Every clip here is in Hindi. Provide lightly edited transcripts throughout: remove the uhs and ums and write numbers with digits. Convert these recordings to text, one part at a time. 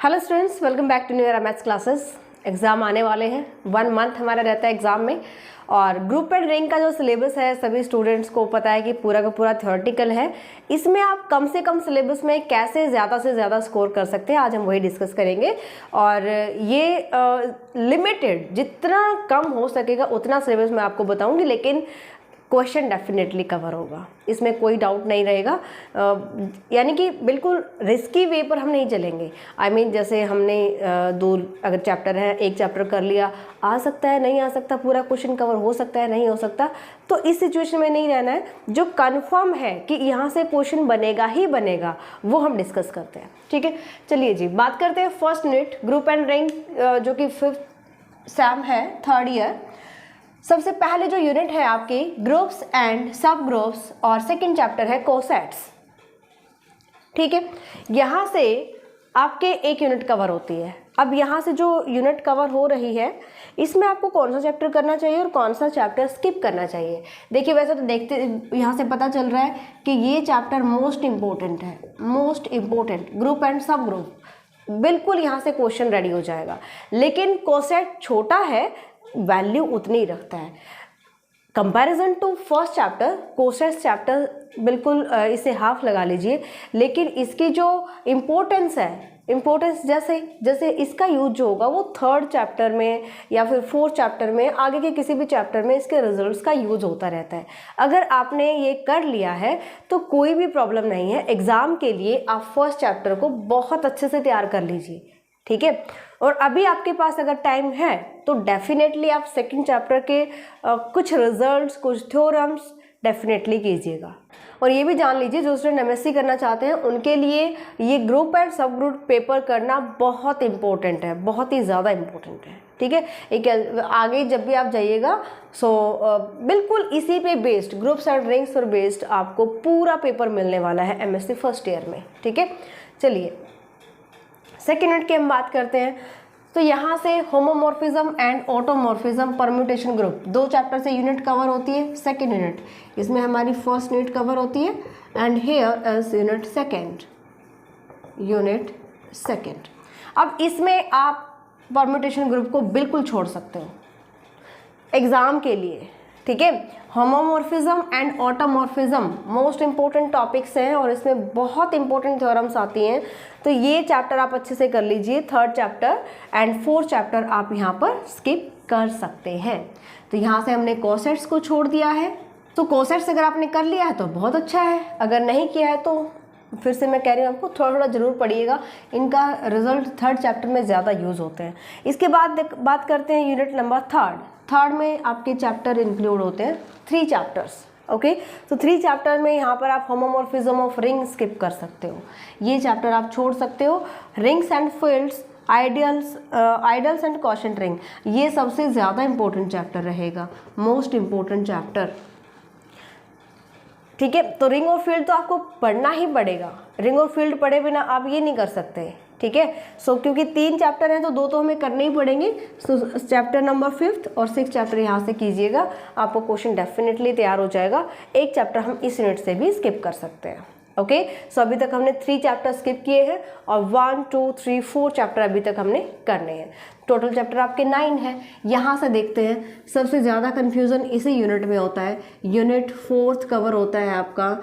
Hello students, welcome back to new year maths classes. Exam आने वाले हैं, 1 मंथ हमारा रहता है एग्ज़ाम में। और ग्रुप एंड रैंक का जो सिलेबस है सभी स्टूडेंट्स को पता है कि पूरा का पूरा थ्योरेटिकल है। इसमें आप कम से कम सिलेबस में कैसे ज़्यादा से ज़्यादा स्कोर कर सकते हैं, आज हम वही डिस्कस करेंगे। और ये लिमिटेड जितना कम हो सकेगा उतना सिलेबस मैं आपको बताऊँगी, लेकिन क्वेश्चन डेफिनेटली कवर होगा, इसमें कोई डाउट नहीं रहेगा। यानी कि बिल्कुल रिस्की वे पर हम नहीं चलेंगे। जैसे हमने अगर चैप्टर है, एक चैप्टर कर लिया, आ सकता है नहीं आ सकता, पूरा क्वेश्चन कवर हो सकता है नहीं हो सकता, तो इस सिचुएशन में नहीं रहना है। जो कन्फर्म है कि यहाँ से क्वेश्चन बनेगा ही बनेगा वो हम डिस्कस करते हैं, ठीक है। चलिए जी, बात करते हैं first unit group and rank, जो कि 5th सैम है, 3rd ईयर। सबसे पहले जो यूनिट है आपकी ग्रुप्स एंड सब ग्रुप्स, और सेकंड चैप्टर है कोसेट्स, ठीक है। यहाँ से आपके एक यूनिट कवर होती है। अब यहाँ से जो यूनिट कवर हो रही है इसमें आपको कौन सा चैप्टर करना चाहिए और कौन सा चैप्टर स्किप करना चाहिए। देखिए, वैसे तो देखते यहाँ से पता चल रहा है कि ये चैप्टर मोस्ट इम्पोर्टेंट है, मोस्ट इम्पोर्टेंट ग्रुप एंड सब ग्रुप, बिल्कुल यहाँ से क्वेश्चन रेडी हो जाएगा। लेकिन कोसेट छोटा है, वैल्यू उतनी ही रखता है comparison to first chapter. Cosets chapter बिल्कुल इसे हाफ लगा लीजिए, लेकिन इसकी जो इम्पोर्टेंस है, इम्पोर्टेंस जैसे जैसे इसका यूज जो होगा वो 3rd चैप्टर में या फिर 4th चैप्टर में, आगे के किसी भी चैप्टर में इसके रिजल्ट्स का यूज होता रहता है। अगर आपने ये कर लिया है तो कोई भी प्रॉब्लम नहीं है। एग्ज़ाम के लिए आप फर्स्ट चैप्टर को बहुत अच्छे से तैयार कर लीजिए, ठीक है। और अभी आपके पास अगर टाइम है तो डेफिनेटली आप सेकंड चैप्टर के कुछ रिजल्ट्स, कुछ थ्योरम्स डेफिनेटली कीजिएगा। और ये भी जान लीजिए, जो स्टूडेंट एमएससी करना चाहते हैं उनके लिए ये ग्रुप एंड सब ग्रुप पेपर करना बहुत इंपॉर्टेंट है, बहुत ही ज़्यादा इम्पोर्टेंट है, ठीक है। एक आगे जब भी आप जाइएगा बिल्कुल इसी पे बेस्ड, ग्रुप्स एंड रैंक्स पर बेस्ड आपको पूरा पेपर मिलने वाला है एमएससी फर्स्ट ईयर में, ठीक है। चलिए सेकेंड यूनिट की हम बात करते हैं। तो यहाँ से homomorphism and automorphism permutation group, 2 chapter से यूनिट कवर होती है। सेकेंड यूनिट, इसमें हमारी फर्स्ट यूनिट कवर होती है and here is unit second. अब इसमें आप परम्यूटेशन ग्रुप को बिल्कुल छोड़ सकते हो एग्जाम के लिए, ठीक है। Homomorphism and automorphism most important topics हैं और इसमें बहुत इंपॉर्टेंट थ्योरम्स आती हैं। तो ये चैप्टर आप अच्छे से कर लीजिए, 3rd chapter and 4th chapter आप यहाँ पर स्किप कर सकते हैं। तो यहाँ से हमने कोसेट्स को छोड़ दिया है। तो कोसेट्स अगर आपने कर लिया है तो बहुत अच्छा है, अगर नहीं किया है तो फिर से मैं कह रही हूँ आपको थोड़ा थोड़ा जरूर पढ़िएगा, इनका रिजल्ट 3rd चैप्टर में ज़्यादा यूज़ होते हैं। इसके बाद बात करते हैं यूनिट नंबर 3rd में आपके चैप्टर इंक्लूड होते हैं 3 चैप्टर्स, ओके। तो 3 चैप्टर में यहाँ पर आप होमोमॉर्फिज्म ऑफ रिंग स्किप कर सकते हो, ये चैप्टर आप छोड़ सकते हो। Rings and fields, idols and quotient ring, ये सबसे ज़्यादा इंपॉर्टेंट चैप्टर रहेगा, मोस्ट इंपॉर्टेंट चैप्टर, ठीक है। तो रिंग और फील्ड तो आपको पढ़ना ही पड़ेगा, रिंग और फील्ड पढ़े बिना आप ये नहीं कर सकते, ठीक है। क्योंकि 3 चैप्टर हैं तो 2 तो हमें करने ही पड़ेंगे। चैप्टर नंबर 5th और 6th चैप्टर यहाँ से कीजिएगा, आपको क्वेश्चन डेफिनेटली तैयार हो जाएगा। एक चैप्टर हम इस यूनिट से भी स्किप कर सकते हैं, ओके। अभी तक हमने 3 चैप्टर स्किप किए हैं और 1, 2, 3, 4 चैप्टर अभी तक हमने करने हैं। टोटल चैप्टर आपके 9 हैं। यहाँ से देखते हैं सबसे ज़्यादा कन्फ्यूज़न इसी यूनिट में होता है। यूनिट 4th कवर होता है आपका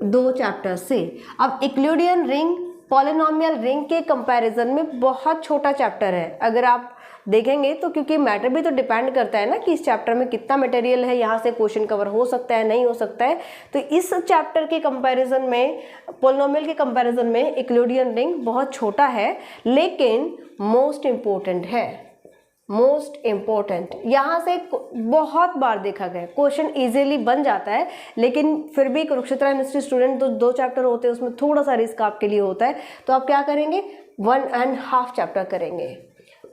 2 चैप्टर से। अब यूक्लिडियन रिंग पॉलिनोमियल रिंग के कंपैरिजन में बहुत छोटा चैप्टर है। अगर आप देखेंगे तो, क्योंकि मैटर भी तो डिपेंड करता है ना कि इस चैप्टर में कितना मटेरियल है, यहाँ से क्वेश्चन कवर हो सकता है नहीं हो सकता है। तो इस चैप्टर के कंपैरिजन में, पॉलिनोमियल के कंपैरिजन में यूक्लिडियन रिंग बहुत छोटा है, लेकिन मोस्ट इम्पोर्टेंट है, मोस्ट इम्पोर्टेंट। यहाँ से बहुत बार देखा गया क्वेश्चन इजीली बन जाता है, लेकिन फिर भी कुरुक्षेत्र यूनिवर्सिटी स्टूडेंट तो 2 चैप्टर होते हैं, उसमें थोड़ा सा रिस्क आपके लिए होता है। तो आप क्या करेंगे, 1.5 चैप्टर करेंगे,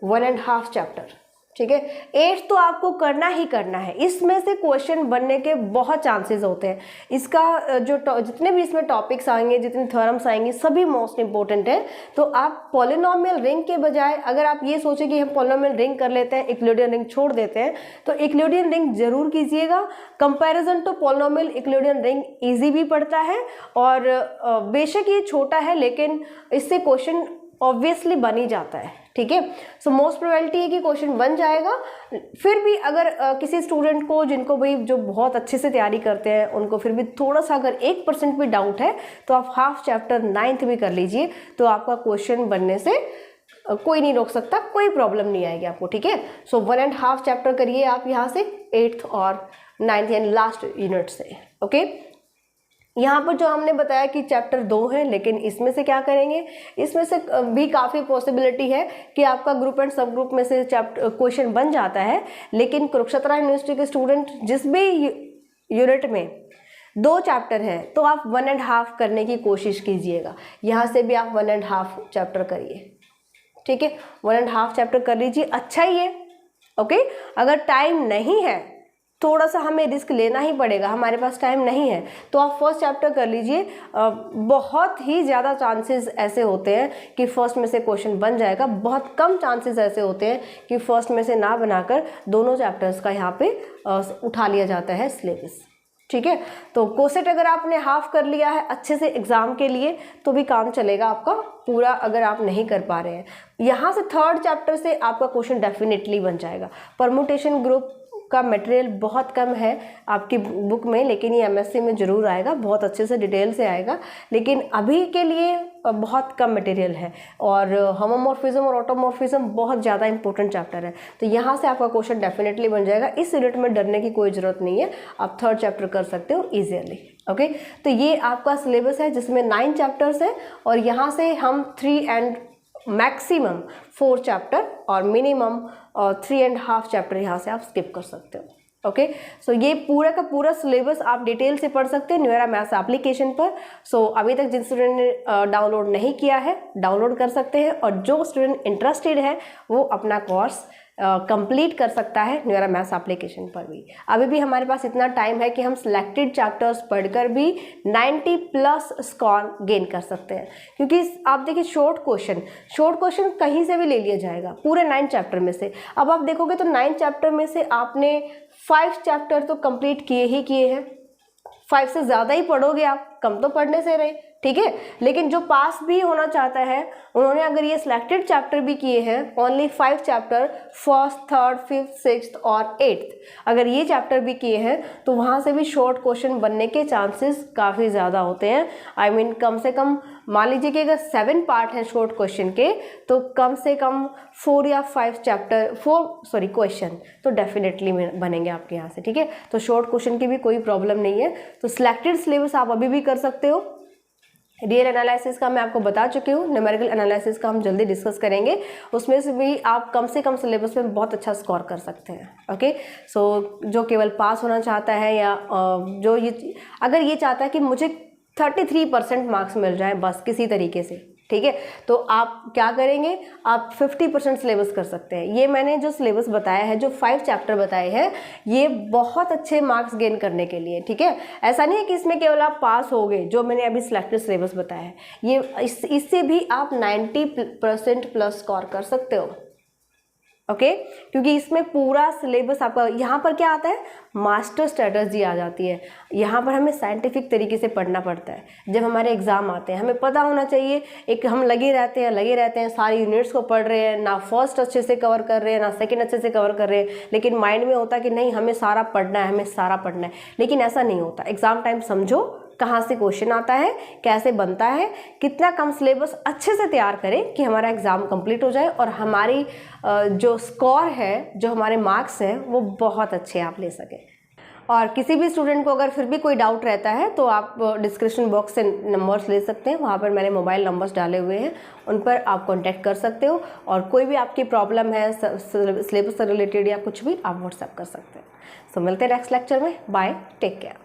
1.5 चैप्टर, ठीक है। 8 तो आपको करना ही करना है, इसमें से क्वेश्चन बनने के बहुत चांसेस होते हैं। इसका जो जितने भी इसमें टॉपिक्स आएंगे, जितने थ्योरम्स आएंगे, सभी मोस्ट इंपॉर्टेंट है। तो आप पॉलिनोमियल रिंग के बजाय अगर आप ये सोचें कि हम पॉलिनोमियल रिंग कर लेते हैं, यूक्लिडियन रिंग छोड़ देते हैं, तो यूक्लिडियन रिंग जरूर कीजिएगा। Comparison to polynomial Euclidean ring easy भी पड़ता है और बेशक ये छोटा है, लेकिन इससे क्वेश्चन ऑब्वियसली बन ही जाता है, ठीक है। सो मोस्ट प्रोबेबिलिटी है कि क्वेश्चन बन जाएगा। फिर भी अगर किसी स्टूडेंट को, जिनको भाई जो बहुत अच्छे से तैयारी करते हैं, उनको फिर भी थोड़ा सा अगर 1% भी डाउट है तो आप हाफ चैप्टर 9th भी कर लीजिए, तो आपका क्वेश्चन बनने से कोई नहीं रोक सकता, कोई प्रॉब्लम नहीं आएगी आपको, ठीक है। सो 1.5 चैप्टर करिए आप यहाँ से 8th और 9th यानी लास्ट यूनिट से, ओके। यहाँ पर जो हमने बताया कि चैप्टर 2 है, लेकिन इसमें से क्या करेंगे, इसमें से भी काफ़ी पॉसिबिलिटी है कि आपका ग्रुप एंड सब ग्रुप में से चैप्टर क्वेश्चन बन जाता है। लेकिन कुरुक्षेत्र यूनिवर्सिटी के स्टूडेंट जिस भी यूनिट में 2 चैप्टर है तो आप 1.5 करने की कोशिश कीजिएगा। यहाँ से भी आप 1.5 चैप्टर करिए, ठीक है। 1.5 चैप्टर कर लीजिए, अच्छा ही है, ओके। अगर टाइम नहीं है, थोड़ा सा हमें रिस्क लेना ही पड़ेगा, हमारे पास टाइम नहीं है, तो आप फर्स्ट चैप्टर कर लीजिए। बहुत ही ज़्यादा चांसेस ऐसे होते हैं कि फर्स्ट में से क्वेश्चन बन जाएगा, बहुत कम चांसेस ऐसे होते हैं कि फर्स्ट में से ना बनाकर दोनों चैप्टर्स का यहाँ पे उठा लिया जाता है सिलेबस, ठीक है। तो कोसेट अगर आपने हाफ कर लिया है अच्छे से एग्ज़ाम के लिए तो भी काम चलेगा आपका पूरा। अगर आप नहीं कर पा रहे हैं, यहाँ से 3rd चैप्टर से आपका क्वेश्चन डेफिनेटली बन जाएगा। परमुटेशन ग्रुप का मटेरियल बहुत कम है आपकी बुक में, लेकिन ये एमएससी में ज़रूर आएगा, बहुत अच्छे से डिटेल से आएगा। लेकिन अभी के लिए बहुत कम मटेरियल है, और होमोमॉर्फिज्म और ऑटोमॉर्फिज्म बहुत ज़्यादा इंपॉर्टेंट चैप्टर है, तो यहाँ से आपका क्वेश्चन डेफिनेटली बन जाएगा। इस यूनिट में डरने की कोई ज़रूरत नहीं है, आप 3rd चैप्टर कर सकते हो ईजियरली, ओके। तो ये आपका सिलेबस है जिसमें 9 चैप्टर्स है, और यहाँ से हम 3 एंड मैक्सिमम 4 चैप्टर और मिनिमम 3.5 चैप्टर यहाँ से आप स्किप कर सकते हो, ओके। सो ये पूरा का पूरा सिलेबस आप डिटेल से पढ़ सकते हैं न्यूएरा मैथ्स एप्लीकेशन पर। सो अभी तक जिन स्टूडेंट ने डाउनलोड नहीं किया है, डाउनलोड कर सकते हैं, और जो स्टूडेंट इंटरेस्टेड है वो अपना कोर्स कंप्लीट कर सकता है न्यूएरा मैथ्स एप्लीकेशन पर भी। अभी भी हमारे पास इतना टाइम है कि हम सिलेक्टेड चैप्टर्स पढ़कर भी 90+ स्कोर गेन कर सकते हैं, क्योंकि आप देखिए शॉर्ट क्वेश्चन कहीं से भी ले लिया जाएगा पूरे 9 चैप्टर में से। अब आप देखोगे तो 9 चैप्टर में से आपने 5 चैप्टर तो कंप्लीट किए ही किए हैं, 5 से ज़्यादा ही पढ़ोगे आप, कम तो पढ़ने से रहे, ठीक है। लेकिन जो पास भी होना चाहता है, उन्होंने अगर ये सिलेक्टेड चैप्टर भी किए हैं, only 5 chapter 1st, 3rd, 5th, 6th और 8th, अगर ये चैप्टर भी किए हैं तो वहाँ से भी शॉर्ट क्वेश्चन बनने के चांसेस काफ़ी ज़्यादा होते हैं। आई मीन कम से कम मान लीजिए कि अगर 7 पार्ट हैं शॉर्ट क्वेश्चन के, तो कम से कम 4 या 5 क्वेश्चन तो डेफिनेटली बनेंगे आपके यहाँ से, ठीक है। तो शॉर्ट क्वेश्चन की भी कोई प्रॉब्लम नहीं है। तो सिलेक्टेड सिलेबस आप अभी भी कर सकते हो। रियल एनालिसिस का मैं आपको बता चुकी हूँ, न्यूमेरिकल एनालिसिस का हम जल्दी डिस्कस करेंगे, उसमें से भी आप कम से कम सिलेबस में बहुत अच्छा स्कोर कर सकते हैं, ओके। सो जो केवल पास होना चाहता है, या जो ये अगर ये चाहता है कि मुझे 33% मार्क्स मिल जाए बस किसी तरीके से, ठीक है, तो आप क्या करेंगे, आप 50% सिलेबस कर सकते हैं। ये मैंने जो सिलेबस बताया है, जो 5 चैप्टर बताए हैं, ये बहुत अच्छे मार्क्स गेन करने के लिए, ठीक है। ऐसा नहीं है कि इसमें केवल आप पास हो गए, जो मैंने अभी सिलेक्टेड सिलेबस बताया है, ये इससे भी आप 90% प्लस स्कोर कर सकते हो, ओके। क्योंकि इसमें पूरा सिलेबस आपका, यहाँ पर क्या आता है, मास्टर स्ट्रेटजी आ जाती है। यहाँ पर हमें साइंटिफिक तरीके से पढ़ना पड़ता है। जब हमारे एग्जाम आते हैं हमें पता होना चाहिए, एक हम लगे रहते हैं सारी यूनिट्स को पढ़ रहे हैं, ना फर्स्ट अच्छे से कवर कर रहे हैं, ना सेकंड अच्छे से कवर कर रहे हैं, लेकिन माइंड में होता है कि नहीं हमें सारा पढ़ना है, लेकिन ऐसा नहीं होता। एग्जाम टाइम समझो कहाँ से क्वेश्चन आता है, कैसे बनता है, कितना कम सिलेबस अच्छे से तैयार करें कि हमारा एग्ज़ाम कंप्लीट हो जाए और हमारी जो स्कोर है, जो हमारे मार्क्स हैं, वो बहुत अच्छे आप ले सकें। और किसी भी स्टूडेंट को अगर फिर भी कोई डाउट रहता है तो आप डिस्क्रिप्शन बॉक्स से नंबर्स ले सकते हैं, वहाँ पर मैंने मोबाइल नंबर्स डाले हुए हैं, उन पर आप कांटेक्ट कर सकते हो। और कोई भी आपकी प्रॉब्लम है सिलेबस से रिलेटेड या कुछ भी, आप व्हाट्सएप कर सकते हैं। सो मिलते हैं नेक्स्ट लेक्चर में। Bye, take care.